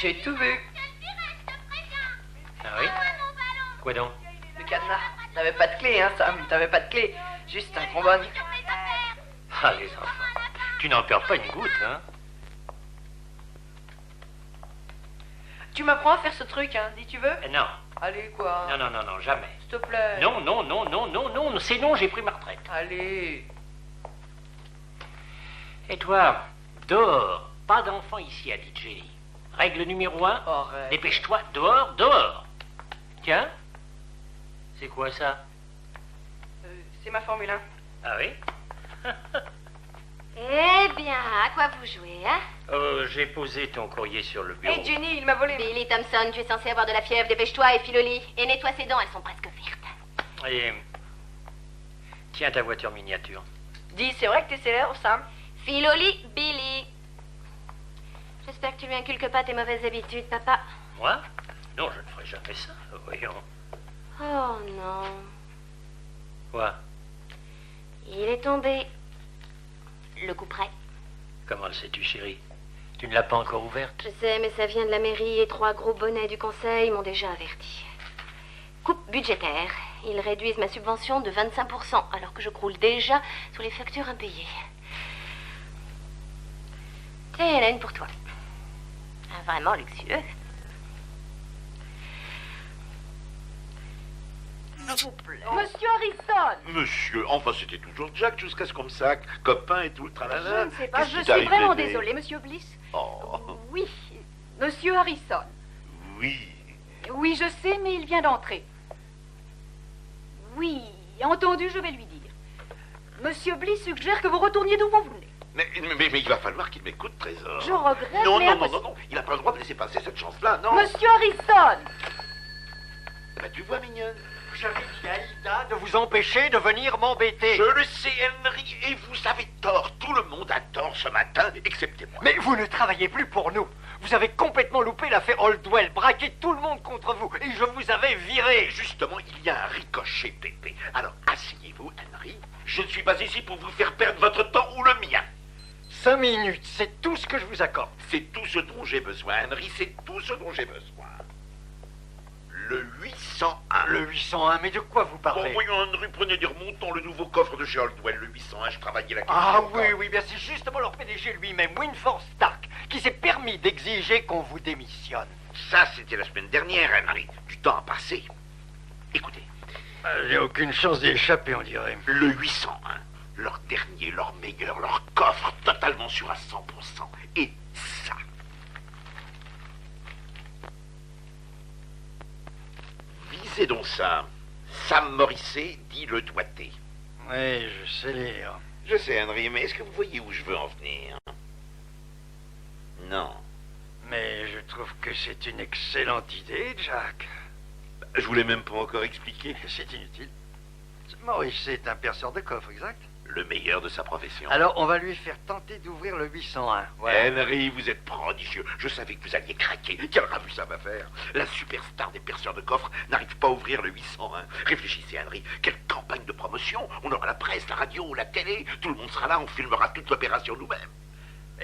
J'ai tout vu. Ah oui? Quoi donc? Le cadenas. T'avais pas de clé, hein, Sam. T'avais pas de clé. Juste un trombone. Ah, les enfants. Tu n'en perds pas une goutte, hein? Tu m'apprends à faire ce truc, hein, si tu veux? Non. Allez, quoi? Non, jamais. S'il te plaît. Non, c'est non, j'ai pris ma retraite. Allez. Et toi, dehors. Pas d'enfants ici, a dit Jenny. Règle numéro 1, Arrête. dépêche-toi, dehors. Tiens, c'est quoi ça? C'est ma Formule 1. Ah oui? Eh bien, à quoi vous jouez, hein? J'ai posé ton courrier sur le bureau. Hé, Jenny, il m'a volé. Billy Thompson, tu es censé avoir de la fièvre, dépêche-toi et file au lit. Et nettoie ses dents, elles sont presque vertes. Et tiens ta voiture miniature. Dis, c'est vrai que t'es célèbre, Sam? File au lit, Billy. J'espère que tu lui inculques pas tes mauvaises habitudes, papa. Moi? Non, je ne ferai jamais ça. Voyons. Oh non. Quoi? Il est tombé. Le coup près. Comment le sais-tu, chérie? Tu ne l'as pas encore ouverte? Je sais, mais ça vient de la mairie et 3 gros bonnets du conseil m'ont déjà averti. Coupe budgétaire. Ils réduisent ma subvention de 25%, alors que je croule déjà sous les factures impayées. Tiens, Hélène, pour toi. Vraiment luxueux. S'il vous plaît. Monsieur Harrison! Monsieur, enfin c'était toujours Jack jusqu'à ce qu'on me sac, copain et tout le tralala. Je ne sais pas, Qu'est-ce je qui suis t'arrive, vraiment bébé? désolée, monsieur Bliss. Oh, Oui, monsieur Harrison. oui. Oui, je sais, mais il vient d'entrer. Oui, entendu, je vais lui dire. Monsieur Bliss suggère que vous retourniez d'où vous venez. Mais il va falloir qu'il m'écoute, Trésor. Je regrette, Non, mais non, impossible. non, il n'a pas le droit de laisser passer cette chance-là, non. Monsieur Harrison! Bah, tu vois, mignonne. J'avais dit à Hilda de vous empêcher de venir m'embêter. Je le sais, Henry, et vous avez tort. Tout le monde a tort ce matin, excepté moi. Mais vous ne travaillez plus pour nous. Vous avez complètement loupé l'affaire Oldwell, braqué tout le monde contre vous, et je vous avais viré. Justement, il y a un ricochet, Pépé. Alors, asseyez-vous, Henry. Je ne suis pas ici pour vous faire perdre votre temps ou le mien. 5 minutes, c'est tout ce que je vous accorde. C'est tout ce dont j'ai besoin, Henry, c'est tout ce dont j'ai besoin. Le 801. Le 801, mais de quoi vous Bon, parlez? voyons, Henry, prenez des remontons, le nouveau coffre de chez Oldwell, le 801, je travaillais la question. Ah oui, bien c'est justement leur PDG lui-même, Winford Stark, qui s'est permis d'exiger qu'on vous démissionne. Ça, c'était la semaine dernière, Henry. Du temps a passé. Écoutez, J'ai aucune chance d'y échapper, on dirait. le 801, leur dernier, leur meilleur, leur coffre, totalement sûr à 100%. Et ça. Visez donc ça. Sam Morrissey dit le doigté. Oui, je sais lire. Je sais, Henry, mais est-ce que vous voyez où je veux en venir? Non. Mais je trouve que c'est une excellente idée, Jack. Je vous l'ai même pas encore expliqué. C'est inutile. Maurice, c'est un perceur de coffre, exact? Le meilleur de sa profession. Alors, on va lui faire tenter d'ouvrir le 801. Voilà. Henry, vous êtes prodigieux. Je savais que vous alliez craquer. Quel ravut ça va faire. La superstar des perceurs de coffres n'arrive pas à ouvrir le 801. Réfléchissez, Henry. Quelle campagne de promotion. On aura la presse, la radio, la télé. Tout le monde sera là. On filmera toute l'opération nous-mêmes.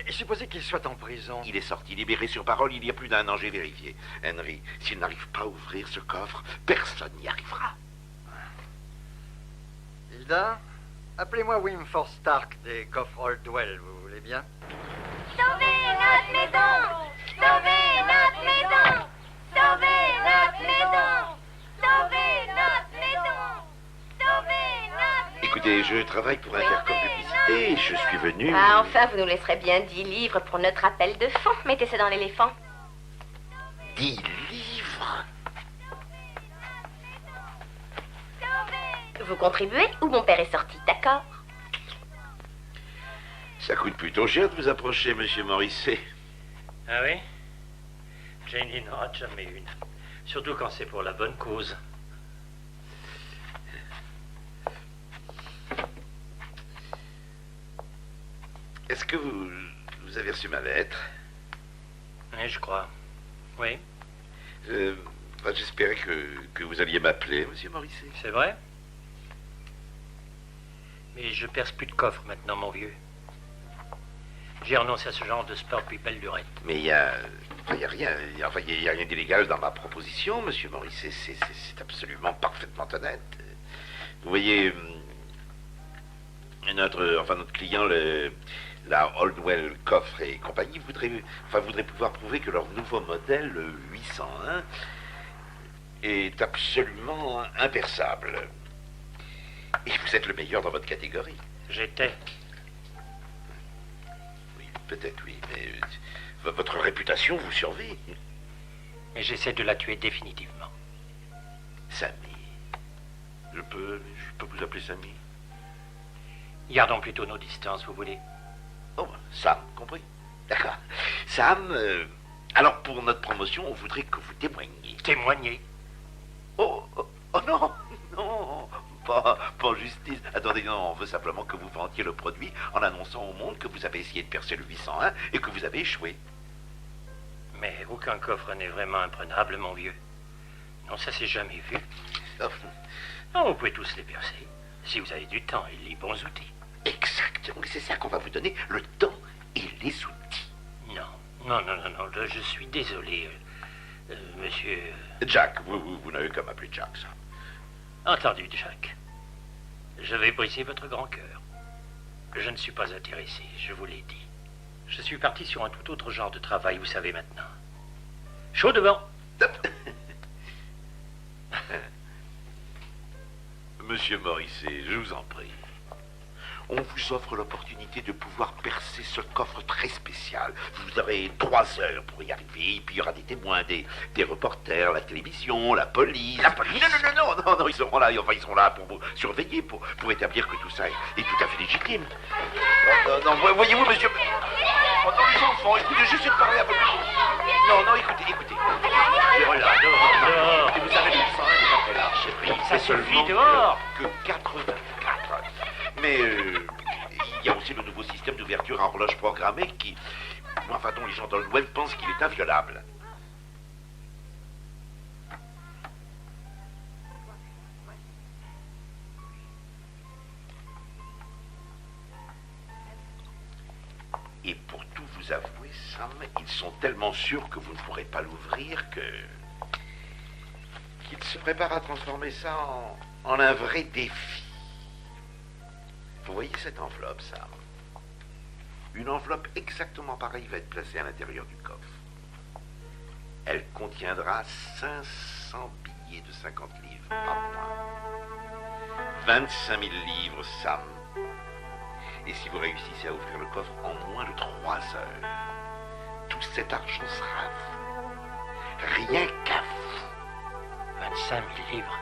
Et supposez qu'il soit en prison. Il est sorti libéré sur parole il y a plus d'1 an, j'ai vérifié. Henry, s'il n'arrive pas à ouvrir ce coffre, personne n'y arrivera. Hilda, appelez-moi Winford Stark des coffres Oldwell, vous voulez bien? Sauvez notre maison! Sauvez notre maison! Sauvez notre maison! Sauvez notre maison! Sauvez notre maison! Écoutez, je travaille pour Intercom Publicité et je suis venu... Ah, enfin, vous nous laisserez bien 10 livres pour notre appel de fonds. Mettez ça dans l'éléphant. 10 livres. Vous contribuez ou mon père est sorti, d'accord? Ça coûte plutôt cher de vous approcher, monsieur Morrissey. Ah oui? Janie n'en rate jamais une. Surtout quand c'est pour la bonne cause. Est-ce que vous avez reçu ma lettre? Oui, je crois. Oui, J'espérais que vous alliez m'appeler, monsieur Morrissey. c'est vrai. Mais je perce plus de coffre maintenant, mon vieux. J'ai renoncé à ce genre de sport depuis belle lurette. Mais il y a Enfin, il n'y a rien, enfin, y a rien d'illégal dans ma proposition, monsieur Maurice. C'est absolument parfaitement honnête. Vous voyez, notre client, la Oldwell Coffre et compagnie, voudrait pouvoir prouver que leur nouveau modèle, le 801, est absolument imperçable. Et vous êtes le meilleur dans votre catégorie. J'étais. Oui, peut-être oui, mais votre réputation vous survit. Et j'essaie de la tuer définitivement. Sammy. Je peux vous appeler Sammy? Gardons plutôt nos distances, vous voulez? Oh, Sam, compris. D'accord. Sam, alors pour notre promotion, on voudrait que vous témoigniez. Témoigner? Oh non, non, pas en justice. Attendez, non, on veut simplement que vous vendiez le produit en annonçant au monde que vous avez essayé de percer le 801 et que vous avez échoué. Mais aucun coffre n'est vraiment imprenable, mon vieux. Non, ça s'est jamais vu. Oh. Non, vous pouvez tous les percer. Si vous avez du temps et les bons outils. Exactement, c'est ça qu'on va vous donner, le temps et les outils. Non, je suis désolé, monsieur... Jack, vous n'avez qu'à m'appeler Jack, ça. Entendu, Jack. Je vais briser votre grand cœur. Je ne suis pas intéressé, je vous l'ai dit. Je suis parti sur un tout autre genre de travail, vous savez maintenant. Chaud devant. Monsieur Morisset, je vous en prie. On vous offre l'opportunité de pouvoir percer ce coffre très spécial. Vous aurez 3 heures pour y arriver, et puis il y aura des témoins, des reporters, la télévision, la police. La police? Non, ils seront là, ils seront là pour vous surveiller, pour établir que tout ça est tout à fait légitime. Non, voyez-vous, monsieur... Oh non, les enfants, écoutez, j'essaie de parler un peu plus. Non, écoutez. Dehors. Vous savez, le 801 n'est pas très large, c'est vrai. Ça C'est suffit, seulement dehors. que 84. Mais il y a aussi le nouveau système d'ouverture à horloge programmée qui... Enfin, dont les gens dans le web pensent qu'il est inviolable. Et pour tout vous avouer, Sam, ils sont tellement sûrs que vous ne pourrez pas l'ouvrir qu'ils se préparent à transformer ça en un vrai défi. Vous voyez cette enveloppe, Sam? Une enveloppe exactement pareille va être placée à l'intérieur du coffre. Elle contiendra 500 billets de 50 livres par mois. 25 000 livres, Sam. Et si vous réussissez à ouvrir le coffre en moins de 3 heures, tout cet argent sera à vous. Rien qu'à vous. 25 000 livres.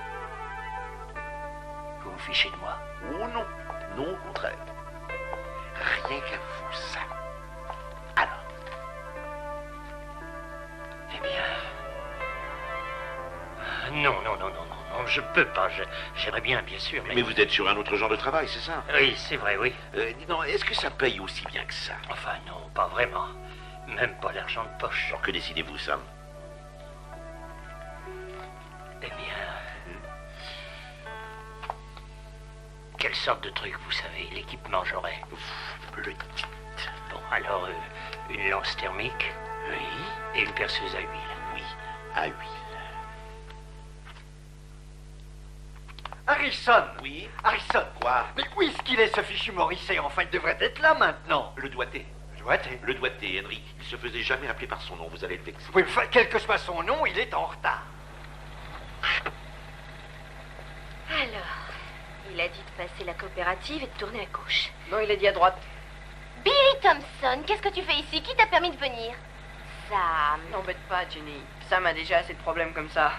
Vous vous fichez de moi? Oh non, non au contraire. Rien qu'à vous, Sam. Alors. Eh bien... Non, je peux pas. J'aimerais bien sûr, mais... Mais vous êtes sur un autre genre de travail, c'est ça? Oui, c'est vrai, oui. Dis donc, est-ce que ça paye aussi bien que ça? Enfin, non, pas vraiment. Même pas l'argent de poche. Alors que décidez-vous, Sam? Eh bien... Quelle sorte de truc, vous savez, l'équipement j'aurais? Vous me le dites. Bon, alors, une lance thermique. Oui. Et une perceuse à huile. Oui, à huile. Harrison! Oui? Harrison! Quoi? Mais où est-ce qu'il est, ce fichu Morisset? Enfin, il devrait être là maintenant. Le doigté. Doigté? Le doigté, Henry. Il se faisait jamais appeler par son nom, vous allez le vexer. Oui, enfin, quel que soit son nom, il est en retard. Alors, il a dit de passer la coopérative et de tourner à gauche. Non, il est dit à droite. Billy Thompson, qu'est-ce que tu fais ici? Qui t'a permis de venir? Sam, N'embête pas, Jenny. Sam a déjà assez de problèmes comme ça.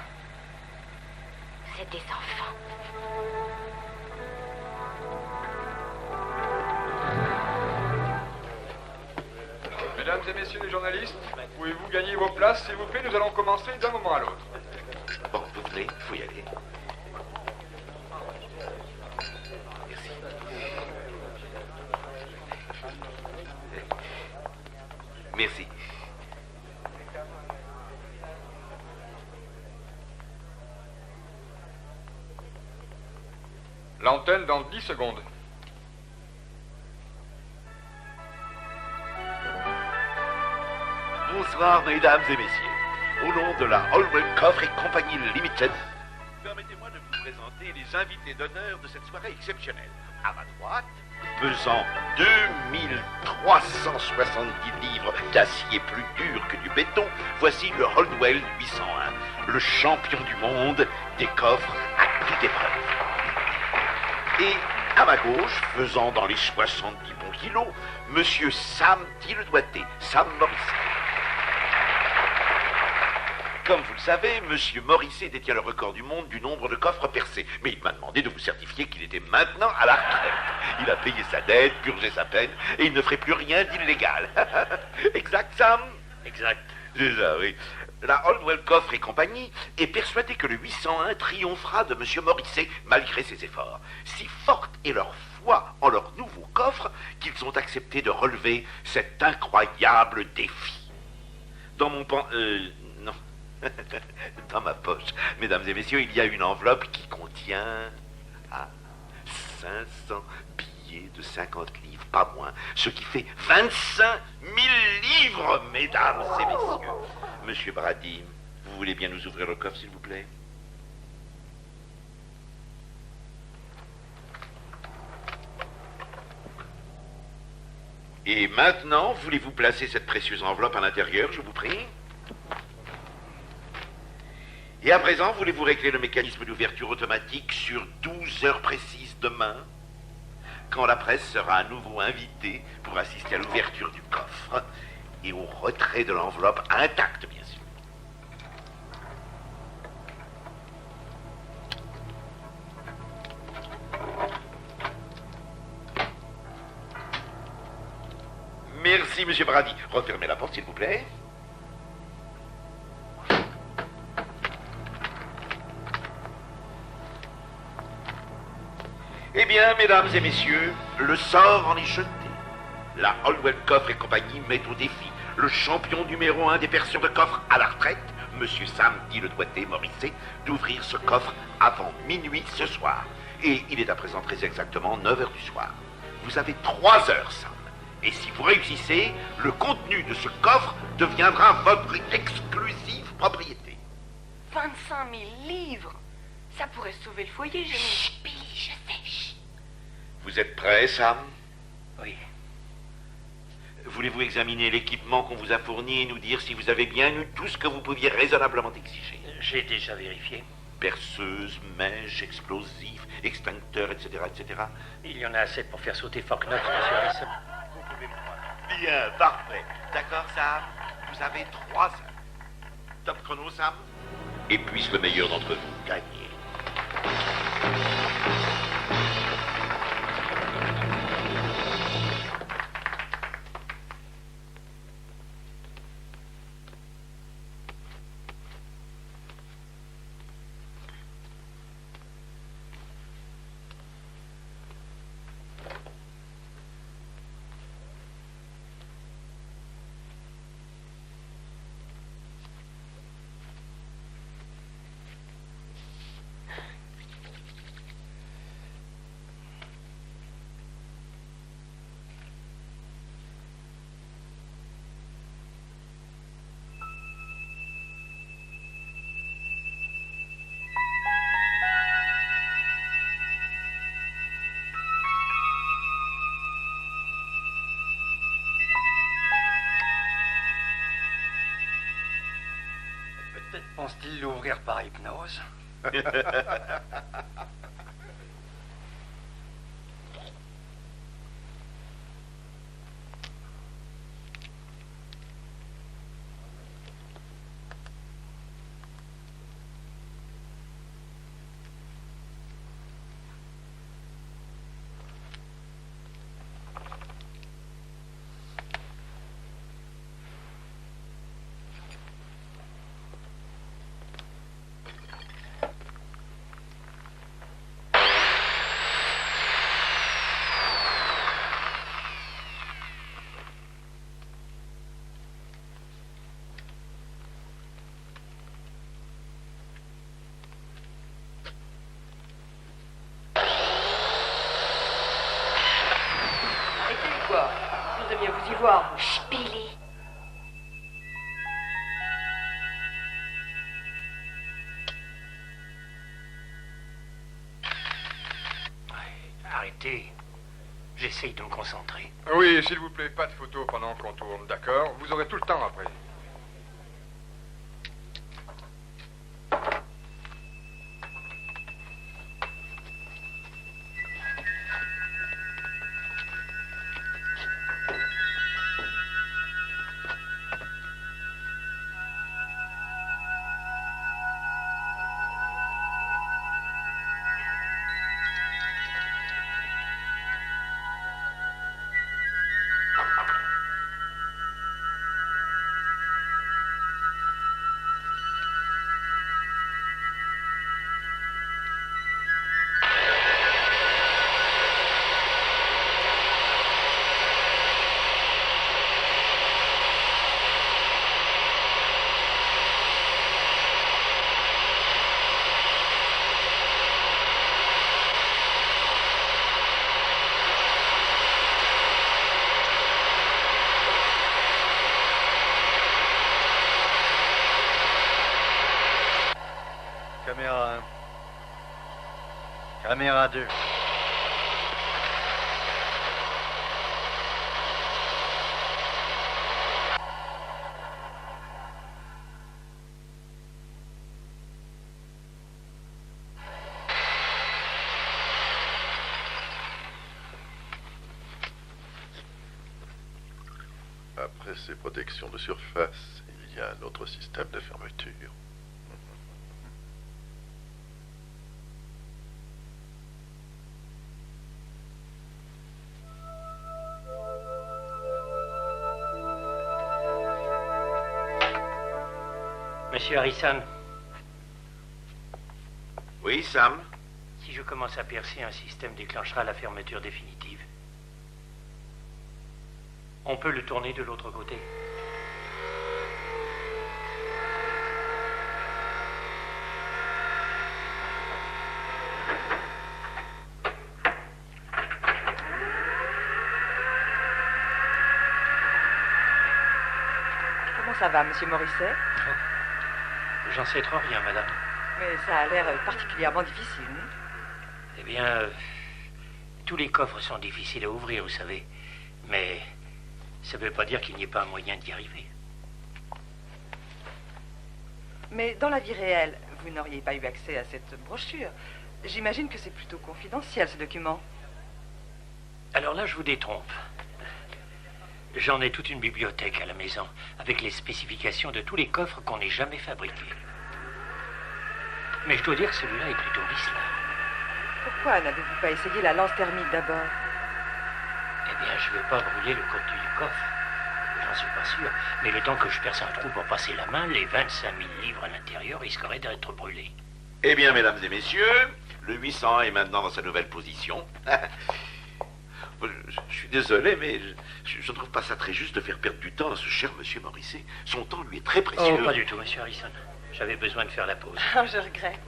c'est des enfants. Mesdames et messieurs les journalistes, pouvez-vous gagner vos places, s'il vous plaît? Nous allons commencer d'un moment à l'autre. Bon, vous venez, il faut y aller. Merci. Merci. L'antenne dans 10 secondes. Bonsoir, mesdames et messieurs. Au nom de la Holdwell Coffre et Compagnie Limited, permettez-moi de vous présenter les invités d'honneur de cette soirée exceptionnelle. À ma droite, pesant 2370 livres d'acier plus dur que du béton, voici le Holdwell 801, le champion du monde des coffres à toute épreuve. Et à ma gauche, pesant dans les 70 bons kilos, Monsieur Sam Diledoité, Sam Morrissey. Comme vous le savez, Monsieur Morrissey détient le record du monde du nombre de coffres percés. Mais il m'a demandé de vous certifier qu'il était maintenant à la retraite. Il a payé sa dette, purgé sa peine, et il ne ferait plus rien d'illégal. Exact, Sam? Exact. C'est ça, oui. La Holdwell Coffre et Compagnie est persuadée que le 801 triomphera de Monsieur Morrissey malgré ses efforts. Si forte est leur foi en leur nouveau coffre qu'ils ont accepté de relever cet incroyable défi. Dans mon non. Dans ma poche, mesdames et messieurs, il y a une enveloppe qui contient 500 billets de 50 livres, pas moins, ce qui fait 25 000 livres, mesdames et messieurs. Monsieur Brady, vous voulez bien nous ouvrir le coffre, s'il vous plaît? Et maintenant, voulez-vous placer cette précieuse enveloppe à l'intérieur, je vous prie? Et à présent, voulez-vous régler le mécanisme d'ouverture automatique sur 12 heures précises demain, quand la presse sera à nouveau invitée pour assister à l'ouverture du coffre et au retrait de l'enveloppe intacte, bien sûr. Merci, Monsieur Brady. Refermez la porte, s'il vous plaît. Eh bien, mesdames et messieurs, le sort en est jeté. La Holdwell Coffre et Compagnie met au défi le champion numéro 1 des perceurs de coffres à la retraite, Monsieur Sam Diledoité Morrissey, d'ouvrir ce coffre avant minuit ce soir. Et il est à présent très exactement 9 heures du soir. Vous avez 3 heures, Sam. Et si vous réussissez, le contenu de ce coffre deviendra votre exclusive propriété. 25 000 livres. Ça pourrait sauver le foyer, je Chut, Billy, je sais. Chut. Vous êtes prêt, Sam? Oui. Voulez-vous examiner l'équipement qu'on vous a fourni et nous dire si vous avez bien eu tout ce que vous pouviez raisonnablement exiger? J'ai déjà vérifié. Perceuse, mèche, explosif, extincteur, etc., etc. Il y en a assez pour faire sauter Fort Knox, monsieur Harrison. Vous pouvez me croire. Bien, parfait. D'accord, Sam? Vous avez 3 heures. Top chrono, Sam? Et puisse le meilleur d'entre vous gagner. Peut-être pense-t-il l'ouvrir par hypnose. Quoi? Vous deviez vous y voir. Chut, Billy. écoutez, j'essaye de me concentrer. Oui, s'il vous plaît, pas de photos pendant qu'on tourne, d'accord? Vous aurez tout le temps après. Caméra 1. Caméra 2. Après ces protections de surface, il y a un autre système de fermeture. Monsieur Harrison, Oui, Sam? si je commence à percer, un système déclenchera la fermeture définitive. On peut le tourner de l'autre côté. Comment ça va, monsieur Morisset? J'en sais trop rien, madame. Mais ça a l'air particulièrement difficile, non? Eh bien, tous les coffres sont difficiles à ouvrir, vous savez. Mais ça ne veut pas dire qu'il n'y ait pas un moyen d'y arriver. Mais dans la vie réelle, vous n'auriez pas eu accès à cette brochure. J'imagine que c'est plutôt confidentiel, ce document. Alors là, je vous détrompe. J'en ai toute une bibliothèque à la maison, avec les spécifications de tous les coffres qu'on n'ait jamais fabriqués. Mais je dois dire que celui-là est plutôt vicelard. Pourquoi n'avez-vous pas essayé la lance thermique d'abord? Eh bien, je ne veux pas brûler le contenu du coffre. J'en suis pas sûr. Mais le temps que je perce un trou pour passer la main, les 25 000 livres à l'intérieur risqueraient d'être brûlés. Eh bien, mesdames et messieurs, le 800 est maintenant dans sa nouvelle position. Je suis désolé, mais je ne trouve pas ça très juste de faire perdre du temps à ce cher monsieur Morisset. Son temps lui est très précieux. Oh, pas du tout, monsieur Harrison. J'avais besoin de faire la pause. Je regrette.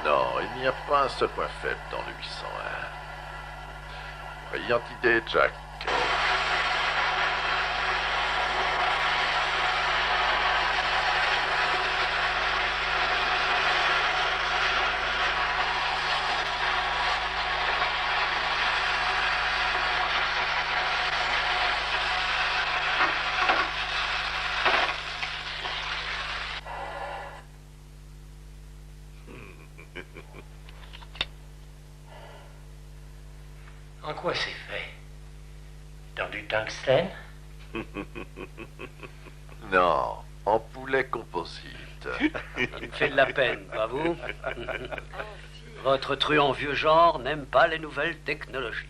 Non, il n'y a pas un seul point faible dans le 801. Brillante idée, Jack. En quoi c'est fait? Dans du tungstène? Non, en poulet composite. Il me fait de la peine, pas vous? Votre truand vieux genre n'aime pas les nouvelles technologies.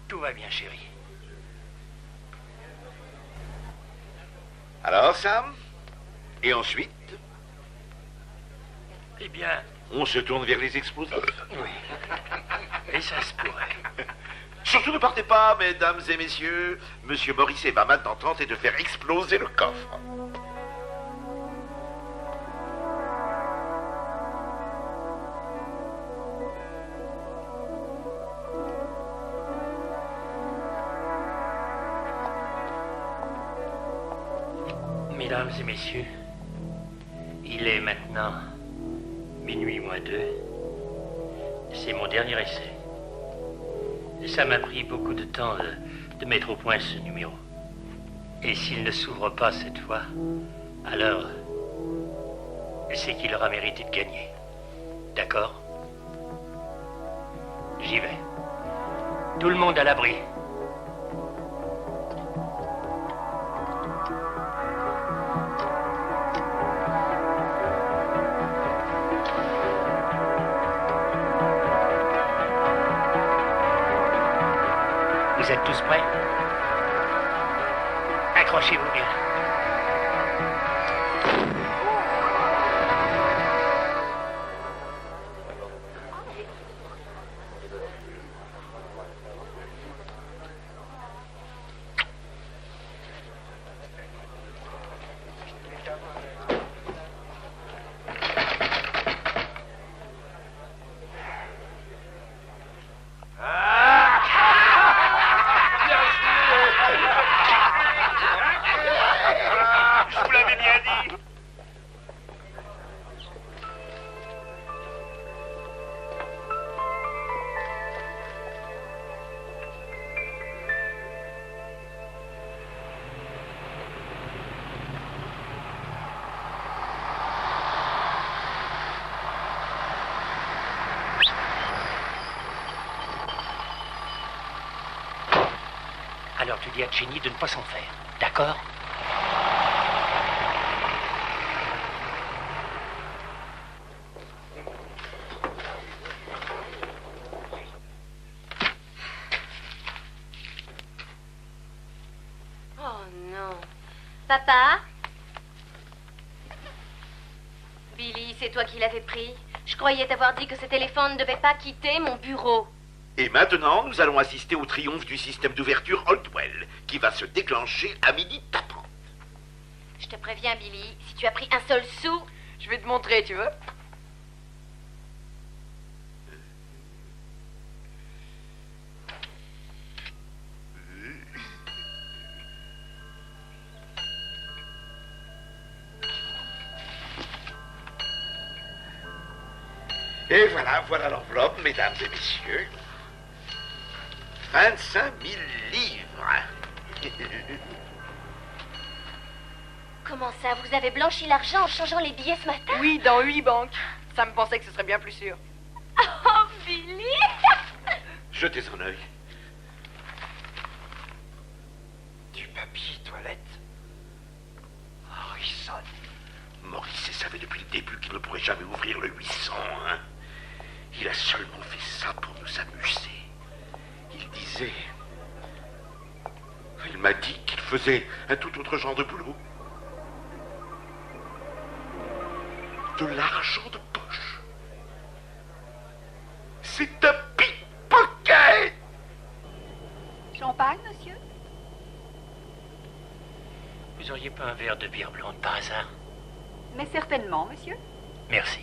Tout va bien, chérie. Alors, Sam? Et ensuite? Eh bien, On se tourne vers les explosifs. oui. Et ça se pourrait. Surtout ne partez pas, mesdames et messieurs. Monsieur Morisset va maintenant tenter de faire exploser le coffre. Mesdames et messieurs, il est maintenant minuit moins 2. C'est mon dernier essai. Ça m'a pris beaucoup de temps de mettre au point ce numéro. Et s'il ne s'ouvre pas cette fois, alors c'est qu'il aura mérité de gagner. D'accord? J'y vais. Tout le monde à l'abri. Vous êtes tous prêts? Accrochez-vous bien. Je vous l'avais bien dit. Alors tu dis à Jenny de ne pas s'en faire. D'accord? Oh non. Papa? Billy, c'est toi qui l'avais pris. Je croyais t'avoir dit que ce téléphone ne devait pas quitter mon bureau. Et maintenant, nous allons assister au triomphe du système d'ouverture Oldwell, qui va se déclencher à 12h30. Je te préviens, Billy, si tu as pris un seul sou... Je vais te montrer, tu veux? Et voilà l'enveloppe, mesdames et messieurs. 25 000 livres. Comment ça, vous avez blanchi l'argent en changeant les billets ce matin? Oui, dans 8 banques. Ça me pensait que ce serait bien plus sûr. Oh, Billy! Jetez un œil. Du papier toilette. Harrison. Morisset savait depuis le début qu'il ne pourrait jamais ouvrir le 801. Il a seulement fait ça pour nous amuser. Il disait... Il m'a dit qu'il faisait un tout autre genre de boulot. De l'argent de poche. C'est un pickpocket! Champagne, monsieur? Vous auriez pas un verre de bière blonde par hasard? Mais certainement, monsieur. Merci.